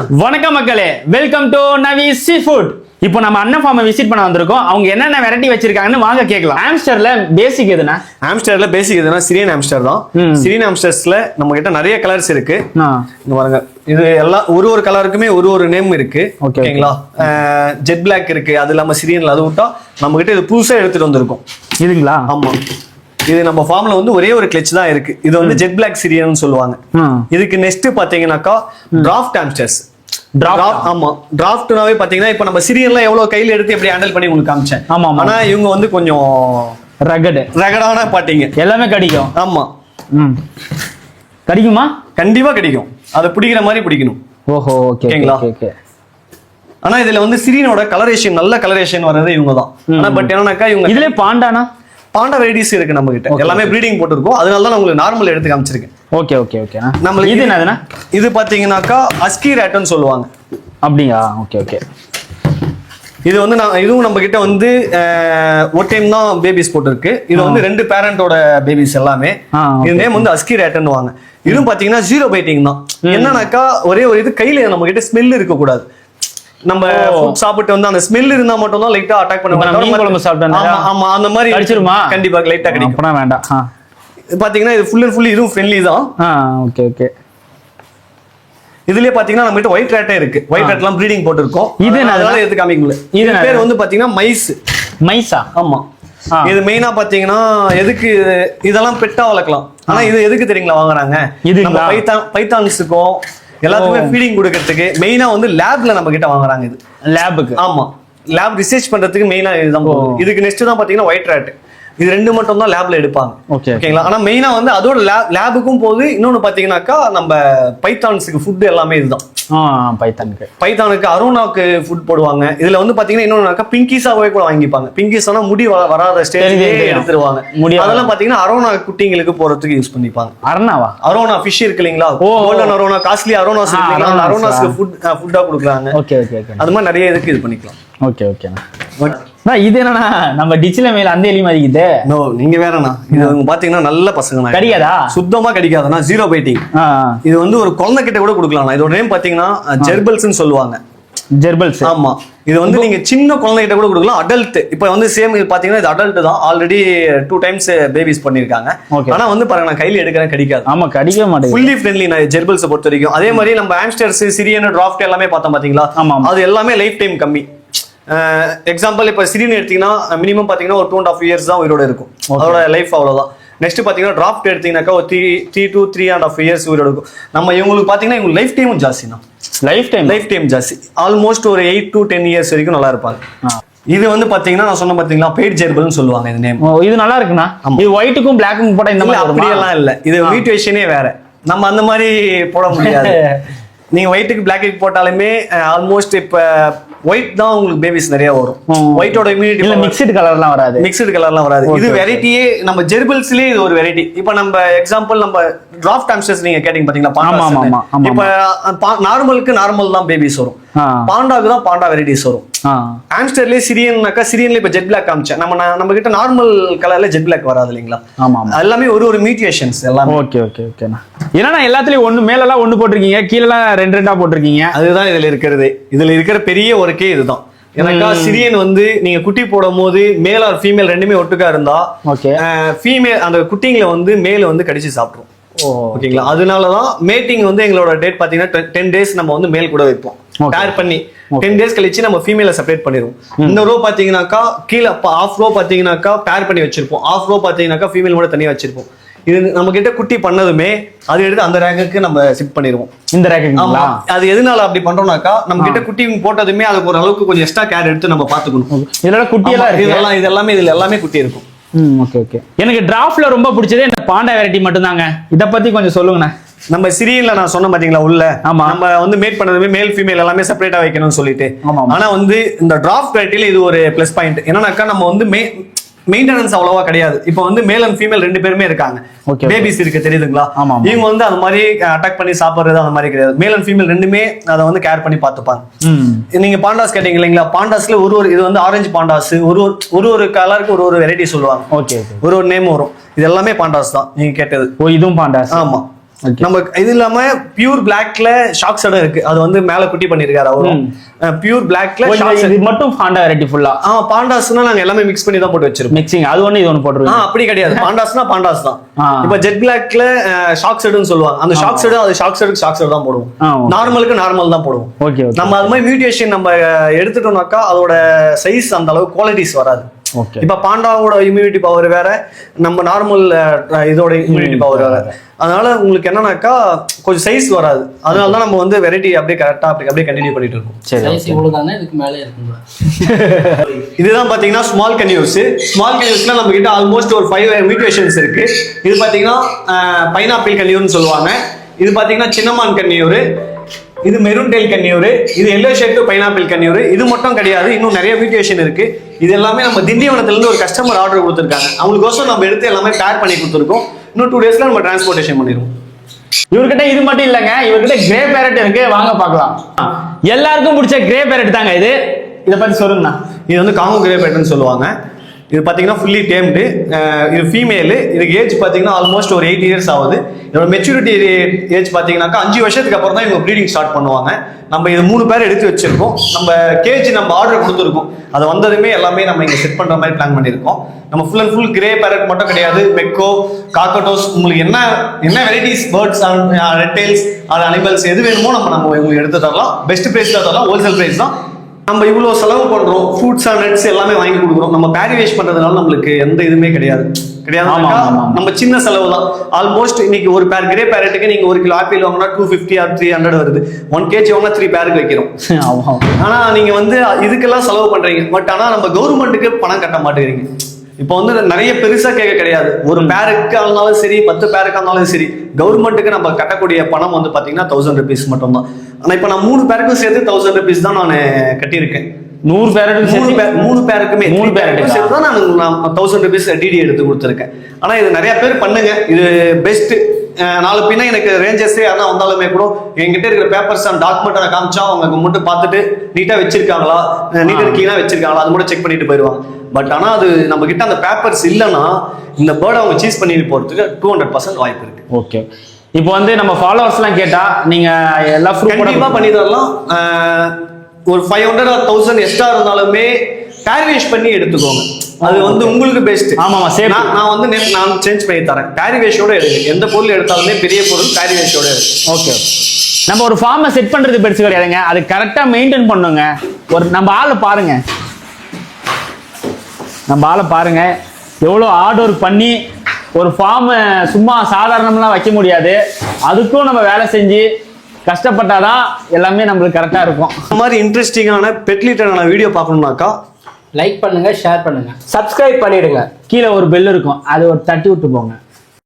வணக்கம் மக்களே, welcome to Navi seafood. இப்போ நம்ம அண்ணன் ஃபார்மை விசிட் பண்ண வந்திருக்கோம். அவங்க என்னென்ன வெரைட்டி வச்சிருக்காங்கன்னு வாங்க கேட்கலாம். ஆம்ஸ்டர்ல பேசிக் எதுனா? ஆம்ஸ்டர்ல பேசிக் எதுனா சிரியன் ஆம்ஸ்டர் தான். சிரியன் ஆம்ஸ்டர்ஸ்ல நம்ம கிட்ட நிறைய கலர்ஸ் இருக்கு. இங்க பாருங்க, இது எல்லாம் ஒரு கலருக்குமே ஒரு நேம் இருக்கு. ஓகேங்களா? ஜெட் பிளாக் இருக்கு, அது இல்லாம சிரியன்ல அது விட்டா நம்ம கிட்ட இது புதுசா எடுத்துட்டு வந்திருக்கோம். இதுங்களா? ஆமா, இது நம்ம ஃபார்ம்ல வந்து ஒரே ஒரு கிளட்ச் தான் இருக்கு. இது வந்து ஜெட் பிளாக் சிரியன் சொல்லுவாங்க. இதுக்கு நெக்ஸ்ட் பாத்தீங்கன்னாக்கா டிராஃப்ட் ஆம்ஸ்டர்ஸ். ஆமா, டிராஃப்ட்னாவே பாத்தீங்கன்னா இப்ப நம்ம சிரியன்ல எவ்வளவு கையில எடுத்து எப்படி ஹேண்டில் பண்ணி உங்களுக்கு காமிச்சேன். ஆனா இவங்க வந்து கொஞ்சம் ரகடான பாட்டிங்க, எல்லாமே கிடைக்கும். ஆமா, கிடைக்குமா? கண்டிப்பா கிடைக்கும். அதை பிடிக்கிற மாதிரி பிடிக்கணும். ஓஹோ, ஓகேங்களா? ஆனா இதுல வந்து சிரியனோட கலரேஷன், நல்ல கலரேஷன் வர்றது இவங்க தான். ஆனா பட் என்னன்னாக்கா இவங்க இதுல பாண்டா வெரைட்டிஸ் இருக்கு நம்ம கிட்ட. எல்லாமே ப்ரீடிங் போட்டுருக்கோம், அதனால தான் உங்களுக்கு நார்மல் எடுத்து காமிச்சிருக்கேன். Okay okay okay. நம்ம இது என்னதுன்னா, இது பாத்தீங்கன்னாக்கா அஸ்கி ரேட்னு சொல்லுவாங்க. அப்படியா? Okay okay. இது வந்து இதுவும் நம்ம கிட்ட வந்து ஒரு டைம் தான் பேபிஸ் போட்டுருக்கு. இது வந்து 2 பேரண்டோட பேபிஸ் எல்லாமே. இது நேம் வந்து அஸ்கி ரேட்னு வாங்க. இதுவும் பாத்தீங்கன்னா 0 பைட்டிங் தான். என்னன்னாக்கா ஒரே ஒரு இது, கையில நம்ம கிட்ட ஸ்மெல் இருக்க கூடாது. நம்ம சாப்பிட்டு வந்து அந்த ஸ்மெல் இருந்தா மட்டும் தான் லைட்டா அட்டாக் பண்ணுவாங்க. ஆமா, அந்த மாதிரி அடிச்சிருமா? கண்டிப்பா லைட்டா கிடைக்கும். வேண்டாம். பாத்தீங்கன்னா இது ஃபுல் அண்ட் ஃபுல் இதுவும் ஃப்ரெண்ட்லி தான். Okay okay. இதுலயே பாத்தீங்கன்னா நம்ம கிட்ட ஒயிட் ரேட்டே இருக்கு. ஒயிட் ரேட்லாம் ப்ரீடிங் போட்டுருக்கோம். இது அதனால எடுத்து காமிக்கல. இது பேர் வந்து பாத்தீங்கன்னா மைஸா? ஆமா. இது மெயினா பாத்தீங்கன்னா எதுக்கு இதெல்லாம் பெட்டா வளர்க்கலாம். ஆனா இது எதுக்கு தெரியுங்களா வாங்குறாங்க? நம்ம பைத்தான்ஸுக்கும் எல்லாத்துக்குமே ஃபீடிங் கொடுக்கறதுக்கு மெயினா வந்து லேப்ல நம்ம கிட்ட வாங்குறாங்க. இது லேபுக்கு. ஆமா, லேப் ரிசர்ச் பண்றதுக்கு மெயினா இதுதான். இதுக்கு நெக்ஸ்ட் தான் பாத்தீங்கன்னா ஒயிட் ரேட். இது 2 மட்டும் தான் லேப்ல எடுப்பாங்க. ஓகேங்களா? ஆனா மெயினா வந்து அதோட லேபுக்கும் போது இன்னொன்னு பாத்தீங்கன்னாக்கா நம்ம பைத்தான்ஸுக்கு ஃபுட் எல்லாமே இதுதான். பைத்தானுக்கு அரோனாக்கு ஃபுட் போடுவாங்க. இதுல வந்து பாத்தீங்கன்னா இன்னொன்னாக்கா பிங்கிஸாவே கூட வாங்கிப்பாங்க. பிங்கிஸானா முடி வராத ஸ்டேஜ்லயே எடுத்துருவாங்க. அதெல்லாம் பாத்தீங்கன்னா அரோனா குட்டிங்களுக்கு போறதுக்கு யூஸ் பண்ணிப்பாங்க. அரோனா ஃபிஷ் இருக்கு இல்லீங்களா? கோல்டன் அரோனா, காஸ்ட்லி அரோனாஸ் இருக்கு இல்லீங்களா? அந்த அரோனாஸ்க்கு ஃபுட்டா கொடுக்குறாங்க. அது மாதிரி நிறைய இதுக்கு இது பண்ணிக்கலாம். Okay okay. இது என்னன்னா நம்ம டிச்சில மேல அந்த எலி மாதிரிக்குது. நோ, நீங்க வேறண்ணா. இது பாத்தீங்கன்னா நல்ல பசங்க கிடைக்காதா? சுத்தமா கிடைக்காதுண்ணா. 0 பைட்டிங். இது வந்து ஒரு குழந்தை கிட்ட கூட கொடுக்கலாம். இதோட நேம் பாத்தீங்கன்னா ஜெர்பல்ஸ்னு சொல்லுவாங்க. ஜெர்பல்ஸ். ஆமா, இது வந்து நீங்க சின்ன குழந்தை கிட்ட கூட கொடுக்கலாம். அடல்ட் இப்ப வந்து சேம் பாத்தீங்கன்னா இது அடல்ட் தான். ஆல்ரெடி 2 டைம்ஸ் பேபிஸ் பண்ணிருக்காங்க. ஆனா வந்து பாருங்க, நான் கையில எடுக்கிறேன், கிடைக்காது. ஆமா, கிடைக்க மாட்டேங்குது. ஃபுல்லி ஃப்ரெண்ட்லி ஜெர்பல்ஸ் பொறுத்த வரைக்கும். அதே மாதிரி நம்ம ஆம்ஸ்டர்ஸ், சிரியன், டிராஃப்ட் எல்லாமே பார்த்தோம் பாத்தீங்களா? அது எல்லாமே லைஃப் டைம் கம்மி. எக்ஸாம்பிள் இப்ப சிரியன் எடுத்தீங்கன்னா மினிமம் பாத்தீங்கன்னா ஒரு 2.5 years தான் உயிரோட இருக்கும். அதோட லைஃப் அவ்வளவுதான். நெக்ஸ்ட் பாத்தீங்கன்னா டிராஃப்ட் எடுத்தீங்கன்னாக்கா ஒரு 3 to 3.5 years உயிரோட இருக்கும். நம்ம இவங்களுக்கு பாத்தீங்கன்னா இவங்க லைஃப் டைமும் ஜாஸ்தி தான். லைஃப் டைம் ஜாஸ்தி. ஆல்மோஸ்ட் ஒரு 8 to 10 years வரைக்கும் நல்லா இருப்பாங்க. இது வந்து பாத்தீங்கன்னா நான் சொன்ன பாத்தீங்களா பெய்ட் ஜெர்பல்னு சொல்லுவாங்க. இது நேம். இது நல்லா இருக்குண்ணா. இது ஒயிட்டுக்கும் பிளாக்கும் போட இந்த மாதிரி அப்படியெல்லாம் இல்ல. இது மியூட்டேஷனே வேற. நம்ம அந்த மாதிரி போட முடியாது. நீங்க ஒயிட்டுக்கு பிளாக்கு போட்டாலுமே ஆல்மோஸ்ட் இப்ப ஒயிட் தான் உங்களுக்கு பேபிஸ் நிறைய வரும். ஒயிட்டோட இம்யூனிட்டி இல்ல, மிக்ஸ்டு கலர்லாம் வராது. இது வெரைட்டியே நம்ம ஜெர்பல்ஸ்லயே இது ஒரு வெரைட்டி. இப்போ நம்ம எக்ஸாம்பிள் நம்ம டிராஃப்ட் ஆம்ஸ்டர்ஸ் நீங்க கேட்டிங்க பாத்தீங்களா? இப்ப நார்மலுக்கு நார்மல் தான் பேபிஸ் வரும். பாண்டாக்கு தான் பாண்டா வெரைட்டிஸ் வரும். ஆம்ஸ்டர்லயே சிரியன்ல இப்ப ஜெட் பிளாக் காமிச்சேன். நம்ம கிட்ட நார்மல் கலர்ல ஜெட் பிளாக் வராது இல்லைங்களா? எல்லாமே ஒரு மியூட்டேஷன்ஸ் எல்லாம். Okay okay okay. ஏன்னா எல்லாத்துலயும் ஒண்ணு மேலலாம் ஒண்ணு போட்டிருக்கீங்க, கீழெல்லாம் 2 போட்டிருக்கீங்க. அதுதான் இதுல இருக்கிறது. இதுல இருக்கிற பெரிய ஒர்க்கே இதுதான். எனக்கா சிரியன் வந்து நீங்க குட்டி போடும் போது மேல் ஆர் ஃபீமேல் ரெண்டுமே ஒட்டுக்கா இருந்தா ஃபீமேல் அந்த குட்டிங்களை வந்து மேல வந்து கடிச்சு சாப்பிடும். ஓகேங்களா? அதனாலதான் மேட்டிங் வந்து எங்களோட டேட் பாத்தீங்கன்னா 10 days நம்ம வந்து மேல் கூட வைப்போம். பேர் பண்ணி 10 days கழிச்சு நம்ம ஃபீமேல செப்பரேட் பண்ணிடுவோம். இந்த ரோ பாத்தீங்கன்னாக்கா கீழே half row பாத்தீங்கன்னாக்கா பேர் பண்ணி வச்சிருப்போம். half row பாத்தீங்கன்னாக்கா ஃபீமேல் கூட தனியா வச்சிருப்போம். இது நம்ம கிட்ட குட்டி பண்ணதுமே அது எடுத்து அந்த ரேங்குக்கு நம்ம ஷிஃப்ட் பண்ணிடுவோம். இந்த ரேங்குக்கு. ஆமா, அது எதனால அப்படி பண்றோம்னாக்கா நம்ம கிட்ட குட்டி போட்டதுமே அதுக்கு ஒரு அளவுக்கு கொஞ்சம் எக்ஸ்ட்ரா கேர் எடுத்து நம்ம பாத்துக்கணும். இதெல்லாம் குட்டி எல்லாம் இருக்கு. இதுல எல்லாமே குட்டி இருக்கும். Okay okay. எனக்கு டிராஃப்ட்ல ரொம்ப பிடிச்சதே இந்த பாண்டா வெரைட்டி மட்டும் தாங்க. இத பத்தி கொஞ்சம் சொல்லுங்கண்ணா. நம்ம சிரியன்ல நான் சொன்ன பாத்தீங்களா உள்ள நம்ம வந்து மேட் பண்ணதுமே மேல் ஃபீமேல் எல்லாமே செப்பரேட்டா வைக்கணும்னு சொல்லிட்டு. ஆனா வந்து இந்த டிராஃப்ட் வெரைட்டில இது ஒரு பிளஸ் பாயிண்ட். என்னன்னாக்கா நம்ம வந்து மெயின்டெனன்ஸ் அவ்வளவா கிடையாது. இப்போ வந்து மேல் அண்ட் ஃபீமேல் 2 பேருமே இருக்காங்க. பேபிஸ் இருக்கு, தெரியுதுங்களா? இவங்க வந்து அந்த மாதிரி அட்டாக் பண்ணி சாப்பிடுறது அந்த மாதிரி கிடையாது. மேல் அண்ட் ஃபீமேல் 2மே அதை வந்து கேர் பண்ணி பார்த்துப்பாங்க. நீங்க பாண்டாஸ் கேட்டீங்க இல்லைங்களா? பாண்டாஸ்ல இது வந்து ஆரஞ்சு பாண்டாஸ், ஒரு கலருக்கு ஒரு வெரைட்டி சொல்லுவாங்க. ஒரு நேம் வரும். இது எல்லாமே பாண்டாஸ் தான் நீங்க கேட்டது. இதுவும் பாண்டாஸ். ஆமா, நம்ம இது இல்லாம பியூர் பிளாக்ல ஷாக் ஷேடும் இருக்கு. அது வந்து மேல குட்டி பண்ணிருக்காரு அவரும். பியூர் பிளாக்ல இது மட்டும் பாண்டா வெரைட்டி ஃபுல்லா. பாண்டாஸ்னா நாங்க எல்லாமே மிக்ஸ் பண்ணி தான் போட்டு வச்சிருக்கோம். மிக்சிங் அது ஒண்ணு இது ஒண்ணு போட்டுருக்கோம். அப்படி கிடையாது. பாண்டாஸ்னா பாண்டாஸ் தான். இப்ப ஜெட் பிளாக்ல ஷாக் ஷேடுன்னு சொல்லுவாங்க. அந்த ஷாக் ஷேடு அது ஷாக் ஷேடு தான் போடுவோம். நார்மலுக்கு நார்மல் தான் போடுவோம். ஓகே. நம்ம அது மாதிரி மியூட்டேஷன் நம்ம எடுத்துட்டோம்னாக்கா அதோட சைஸ் அந்த அளவுக்கு குவாலிட்டிஸ் வராது. இப்ப பாண்டாவோட இம்யூனிட்டி பவர் வேற, நம்ம நார்மல் இதோட இம்யூனிட்டி பவர் வேற. அதனால உங்களுக்கு என்னன்னாக்கா கொஞ்சம் சைஸ் வராது. அதனால தான் நம்ம வந்து வெரைட்டி அப்படியே கரெக்டா அப்படியே கண்டினியூ பண்ணிட்டு இருக்கோம். சைஸ் இவ்வளவுதானே, இதுக்கு மேலே இருக்குங்களா? இதுதான் பாத்தீங்கன்னா ஸ்மால் கன்யூஸ். ஸ்மால் கன்யூஸ்ல நம்ம கிட்ட ஆல்மோஸ்ட் ஒரு 5 மியூட்டேஷன்ஸ் இருக்கு. இது பாத்தீங்கன்னா பைனாப்பிள் கன்யூர்னு சொல்லுவாங்க. இது பாத்தீங்கன்னா சின்னமான் கன்யூர், இது மெரூன் டெயில் கன்யூர், இது எல்லோ ஷேட் பைனாப்பிள் கன்யூர். இது மட்டும் கிடையாது, இன்னும் நிறைய மியூட்டேஷன் இருக்கு. இது எல்லாமே நம்ம திண்டிவனத்துல இருந்து ஒரு கஸ்டமர் ஆர்டர் கொடுத்துருக்காங்க. அவங்களுக்கோசம் நம்ம எடுத்து எல்லாமே பேர் பண்ணி கொடுத்துருக்கோம். இன்னும் 2 டேஸ்ல நம்ம டிரான்ஸ்போர்ட்டேஷன் பண்ணிடுவோம். இவர்கிட்ட இது மட்டும் இல்லைங்க, இவர்கிட்ட கிரே பேரட் இருக்கு. வாங்க பார்க்கலாம். எல்லாருக்கும் பிடிச்ச கிரே பேரட் தாங்க இது. இதை பத்தி சொல்லுங்கண்ணா. இது வந்து காங்கோ கிரே பேரட்னு சொல்லுவாங்க. இது பார்த்தீங்கன்னா ஃபுல்லி டேம்டு. இது ஃபீமேலு. இதுக்கு ஏஜ் பார்த்தீங்கன்னா ஆல்மோஸ்ட் ஒரு 8 இயர்ஸ் ஆகுது. இதோட மெச்சூரிட்டி ஏஜ் பார்த்தீங்கன்னாக்கா 5 வருஷத்துக்கு அப்புறம் தான் இவங்க ப்ரீடிங் ஸ்டார்ட் பண்ணுவாங்க. நம்ம இது 3 பேர் எடுத்து வச்சிருக்கோம். நம்ம கேஜி நம்ம ஆர்டர் கொடுத்துருக்கோம். அது வந்ததுமே எல்லாமே நம்ம இங்கே செட் பண்ணுற மாதிரி பிளான் பண்ணியிருக்கோம். நம்ம full and full grey farad மட்டும் கிடையாது, மெக்கோ, காக்கட்டோஸ், உங்களுக்கு என்ன வெரைட்டிஸ் பேர்ட்ஸ் ரெட்டைல்ஸ் அது அனிமல்ஸ் எது வேணுமோ நம்ம உங்களுக்கு எடுத்து தரலாம். பெஸ்ட் ப்ரைஸ்ல தரலாம், ஹோல்சேல் ப்ரைஸ் தான். நம்ம இவ்வளவு செலவு பண்றோம், ஃப்ரூட்ஸ் அண்ட் நட்ஸ் எல்லாமே வாங்கி கொடுக்குறோம். நம்ம பேரிவேஷ் பண்றதுனால நம்மளுக்கு எந்த இதுவுமே கிடையாது. நம்ம சின்ன செலவு தான். ஆல்மோஸ்ட் இன்னைக்கு ஒரு பேர் கிரே பேரட்டுக்கு நீங்க 1 கிலோ ஆப்பிள் வாங்கினா 250 or 300 வருது. 1 kg வாங்கினா 3 பேருக்கு வைக்கிறோம். ஆனா நீங்க வந்து இதுக்கெல்லாம் செலவு பண்றீங்க. பட் ஆனா நம்ம கவர்மெண்ட்டுக்கு பணம் கட்ட மாட்டேங்கிறீங்க. இப்போ வந்து நிறைய பெருசா கேட்க கிடையாது. ஒரு பேருக்கு ஆனாலும் சரி, 10 பேருக்கு ஆனாலும் சரி, கவர்மெண்ட்டுக்கு நம்ம கட்டக்கூடிய பணம் வந்து பாத்தீங்கன்னா 1000 rupees மட்டும் தான். ஆனா இப்ப நான் 3 பேருக்கும் சேர்த்து 1000 rupees தான் நான் கட்டியிருக்கேன். 100 பேரட் 3 பேருக்குமே 3 பேருக்கு சேர்த்து தான் நான் 1000 rupees டிடி எடுத்து கொடுத்துருக்கேன். ஆனா இது நிறைய பேர் பண்ணுங்க, இது பெஸ்ட். நாலு பின்ன எனக்கு ரேஞ்சர்ஸே யாரா வந்தாலுமே கூட என்கிட்ட இருக்கிற பேப்பர்ஸ் அண்ட் டாக்குமெண்ட் நான் காமிச்சா அவங்க மட்டும் பார்த்துட்டு நீட்டா வச்சிருக்காங்களா, நீட்டா கிளீனா வச்சிருக்காங்களா அது மட்டும் செக் பண்ணிட்டு போயிடுவாங்க. பட் ஆனா அது நம்ம கிட்ட அந்த பேப்பர்ஸ் இல்லைன்னா இந்த பேர்டை அவங்க சீஸ் பண்ணிட்டு போறதுக்கு 200% வாய்ப்பு இருக்கு. ஓகே. இப்போ வந்து நம்ம ஃபாலோவர்ஸ் எல்லாம் கேட்டா நீங்க எல்லா கண்டிப்பா பண்ணி தரலாம். ஒரு 500 or 1000 எக்ஸ்ட்ரா இருந்தாலுமே பேரிவேஷ் பண்ணி எடுத்துக்கோங்க. அது வந்து உங்களுக்கு பெஸ்ட். ஆமா சரி. நான் வந்து நான் சேஞ்ச் பண்ணி தரேன். பேரிவேஷோட எடுங்க. எந்த பொருள் எடுத்தாலுமே பெரிய பொருள் பேரிவேஷோட எடுங்க. ஓகே. நம்ம ஒரு ஃபார்மை செட் பண்றது பெருசு கிடையாதுங்க, அது கரெக்டா மெயின்டைன் பண்ணுங்க. ஒரு நம்ம ஆளை பாருங்க, எவ்வளோ ஹார்ட் ஒர்க் பண்ணி ஒரு ஃபார்மை சும்மா சாதாரணம்லாம் வைக்க முடியாது. அதுக்கும் நம்ம வேலை செஞ்சு கஷ்டப்பட்டாதான் எல்லாமே நம்மளுக்கு கரெக்டா இருக்கும். இந்த மாதிரி இன்ட்ரெஸ்டிங்கான பெட்லிட்டரான வீடியோ பார்க்கணும்னாக்கா லைக் பண்ணுங்க, ஷேர் பண்ணுங்க, சப்ஸ்கிரைப் பண்ணிடுங்க. கீழே ஒரு பெல் இருக்கும், அதை ஒரு தட்டி விட்டு போங்க.